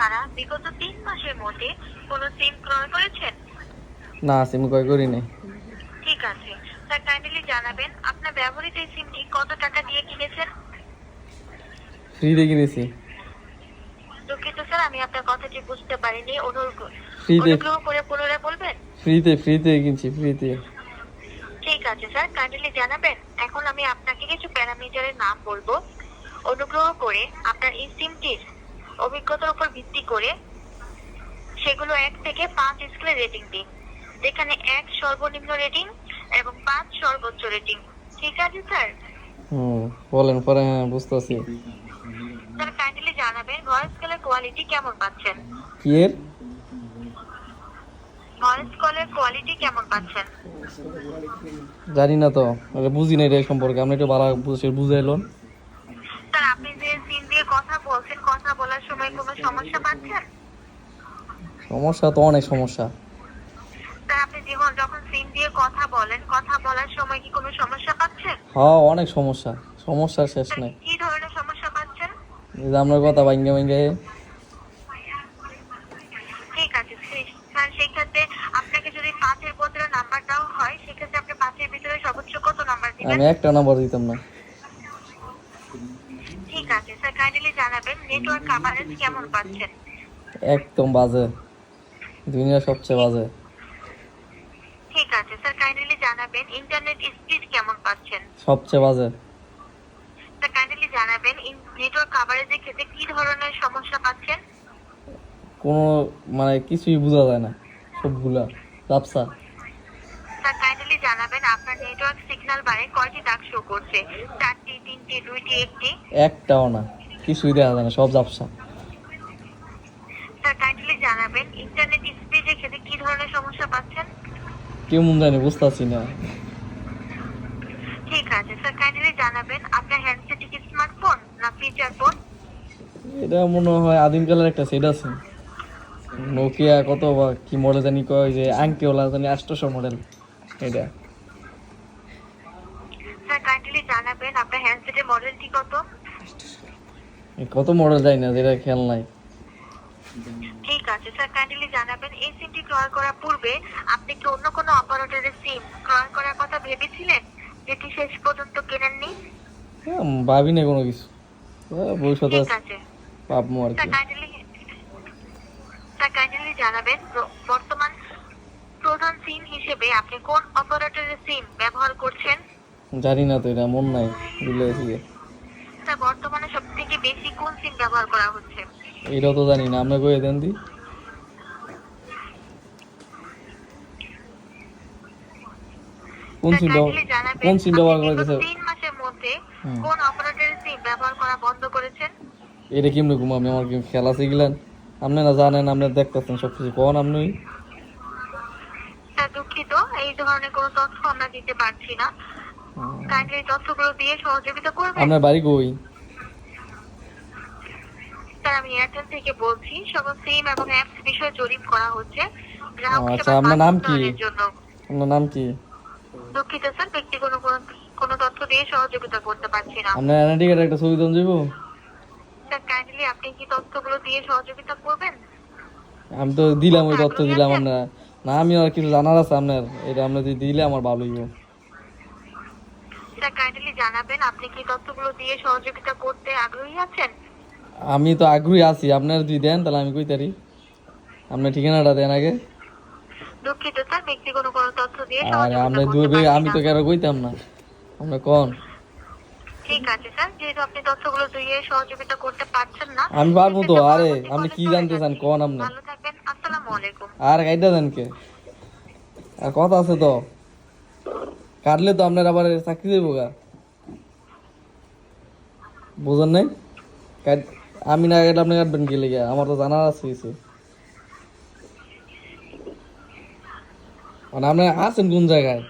ছাড়া বিগত 3 মাসের মধ্যে কোনো সিম ক্রয় করেছেন? না, সিম ক্রয় করি নাই। ঠিক আছে স্যার, কাইন্ডলি জানাবেন আপনার ব্যবহৃত এই সিমটি কত টাকা দিয়ে কিনেছেন? ফ্রিতে কিনেছি। দুঃখিত স্যার, আমি আপনার কথাটি বুঝতে পারিনি। ফ্রিতে অনুগ্রহ করে পুনরায় বলবেন। ফ্রিতে ফ্রিতে কিনছি, ফ্রিতে। ঠিক আছে স্যার, কাইন্ডলি জানাবেন। এখন আমি আপনাকে কিছু প্যারামিটারের নাম বলবো। অনুগ্রহ করে আপনার এই সিমটির অভিজ্ঞতার উপর ভিত্তি করে সেগুলো 1 থেকে 5 স্কেলে রেটিং দিন, যেখানে 1 সর্বনিম্ন রেটিং এবং 5 সর্বোচ্চ রেটিং। ঠিক আছে স্যার? বলেন পরে। হ্যাঁ, বুঝতেছি। স্যার, কাইন্ডলি জানাবেন ভয়েস কলের কোয়ালিটি কেমন পাচ্ছেন? কি এর? ভয়েস কলের কোয়ালিটি কেমন পাচ্ছেন? জানি না তো, বুঝি না এটা সম্পর্কে। আপনি একটু ভালো বুঝাইলেন। স্যার, আপনি যে সিম দিয়ে কথা বলছেন, কথা বলার সময় কোনো সমস্যা পাচ্ছেন? সমস্যা তো অনেক সমস্যা। স্যার, আপনি যখন সিম দিয়ে কথা বলেন, কথা বলার সময় কি কোনো সমস্যা পাচ্ছেন? হ্যাঁ, অনেক সমস্যা। সমস্যার শেষ স্যার, নাই। কি ধরনের সমস্যা পাচ্ছেন? এই যে আপনার কথা ভাঙ্গে ভাঙ্গে। ঠিক আছে স্যার, সেই ক্ষেত্রে আপনাকে যদি 5-এর বদলে নাম্বার দেওয়া হয়, সেক্ষেত্রে আপনি 5-এর ভিতরে সর্বোচ্চ কত নাম্বার দিবেন? আমি একটা নাম্বার দিতাম না। ঠিক আছে স্যার, কাইন্ডলি জানাবেন নেটওয়ার্ক কভারেজ কেমন পাচ্ছেন? একদম বাজে, দুনিয়ার সবচেয়ে বাজে। ঠিক আছে স্যার, কাইন্ডলি জানাবেন ইন্টারনেট স্পিড কেমন পাচ্ছেন? সবচেয়ে বাজে। স্যার, কাইন্ডলি জানাবেন নেটওয়ার্ক কভারেজের ক্ষেত্রে কি ধরনের সমস্যা পাচ্ছেন? কোনো মানে কিছুই বোঝা যায় না, সবগুলা ব্যবসা। স্যার, কাইন্ডলি জানাবেন আপনার নেটওয়ার্ক সিগন্যাল বারে কয়টি দাগ শো করছে? 4টি, 3টি, 2টি, 1টি? একটাও না, কিছুই দেখা যায় না, সব ব্যবসা। স্যার, কাইন্ডলি জানাবেন ইন্টারনেট স্পিডের ক্ষেত্রে কি ধরনের সমস্যা পাচ্ছেন? কেমন জানি বুঝতেছি না। ঠিক আছে স্যার, কাইন্ডলি জানাবেন আপনার হ্যান্ডসেটটি কি স্মার্টফোন না ফিচার ফোন? এটা মনে হয় আদিমকালের একটা সেট আছে, নোকিয়া কত বা কি মডেল জানি কয়, যে আংটিওলা জানি 800 মডেল এটা। স্যার, কাইন্ডলি জানাবেন আপনার হ্যান্ডসেটের মডেলটি কত? কত মডেল জানি না, যেটা খেয়াল নাই। ঠিক আছে স্যার, কাইন্ডলি জানাবেন এই সিমটি ক্রয় করার পূর্বে আপনি কি অন্য কোনো অপারেটরের সিম ক্রয় করার কথা ভেবেছিলেন, যেটি শেষ পর্যন্ত কেনেননি? ভাবি না কোনো কিছু। ভবিষ্যতে ঠিক আছে ভাববো আর কি। স্যার, কাইন্ডলি জানাবেন বর্তমান প্রধান সিম হিসেবে আপনি কোন অপারেটরের সিম ব্যবহার করছেন? জানি না তো, এটা মন নাই, ভুলে গেছি। স্যার, বর্তমানে সবথেকে বেশি কোন সিম ব্যবহার করা হচ্ছে? এটাও তো জানি না, আপনি কয়ে দেন দি। কোন স্যার, সিম কাইন্ডলি জানাবেন কোন সিম ব্যবহার আপনি বিগত করতেছে? 3 মাসের মধ্যে কোন অপারেটরের সিম ব্যবহার করা বন্ধ করেছেন? এটা কেমনে ঘুম, আমি আমার কি খেলা শিখলেন? আপনি না জানেন, আপনি দেখতেছেন সবকিছু, কখন আপনি। স্যার, দুঃখিত, এই ধরনের কোনো তথ্য আমরা দিতে পারছি না। কাইন্ডলি তথ্যগুলো দিয়ে সহযোগিতা করবেন। আপনার বাড়ি কই? স্যার, আমি এয়ারটেল থেকে বলছি। সকল সিম এবং অ্যাপস বিষয়ে জরিপ করা হচ্ছে গ্রাহক আচ্ছা, সেবা আপনার নাম কি? উন্নয়নের জন্য। আপনার নাম কি? দুঃখিত স্যার, ব্যক্তিগত কোনো তথ্য দিয়ে সহযোগিতা করতে পারছি না। আপনার এনআইডি কার্ডে একটা ছবি দেন যাবো? স্যার, কাইন্ডলি আপনি কি তথ্যগুলো দিয়ে সহযোগিতা করবেন? আমি তো দিলাম, ওই তথ্য দিলাম আপনার। না, আমি আর কিছু জানার আছে আপনার, এটা আপনি যদি দিলে আমার ভালো হইব। স্যার, কাইন্ডলি জানাবেন আপনি কি তথ্যগুলো দিয়ে সহযোগিতা করতে আগ্রহী আছেন? আমি তো আগ্রহী আছি, আপনার যদি দেন তাহলে আমি কই তারি। আপনার ঠিকানাটা দেন আগে। দুঃখিত স্যার, ব্যক্তিগত কোনো তথ্য দিয়ে আর সহযোগিতা আমরা করতে পারছি আমি না। তো কারো কইতাম না, আপনি কোন। ঠিক আছে স্যার, যেহেতু আপনি তথ্যগুলো দিয়ে সহযোগিতা করতে পারছেন না, আমি পারবো তো। সেক্ষেত্রে আরে পরবর্তী আপনি কলে কি চলে জানতে চান যাচ্ছি। কোন আপনি? ভালো থাকবেন, আসসালামু আলাইকুম। আর গাইডা দেন কে? আর কথা আছে তো, কাটলে তো আপনার আবার চাকরি দেবো গা, বুঝেন নাই? আমি না কাটলে আপনি কাটবেন কি লেগে? আমার তো জানার আছে কিছু। মানে আপনি আছেন কোন জায়গায়?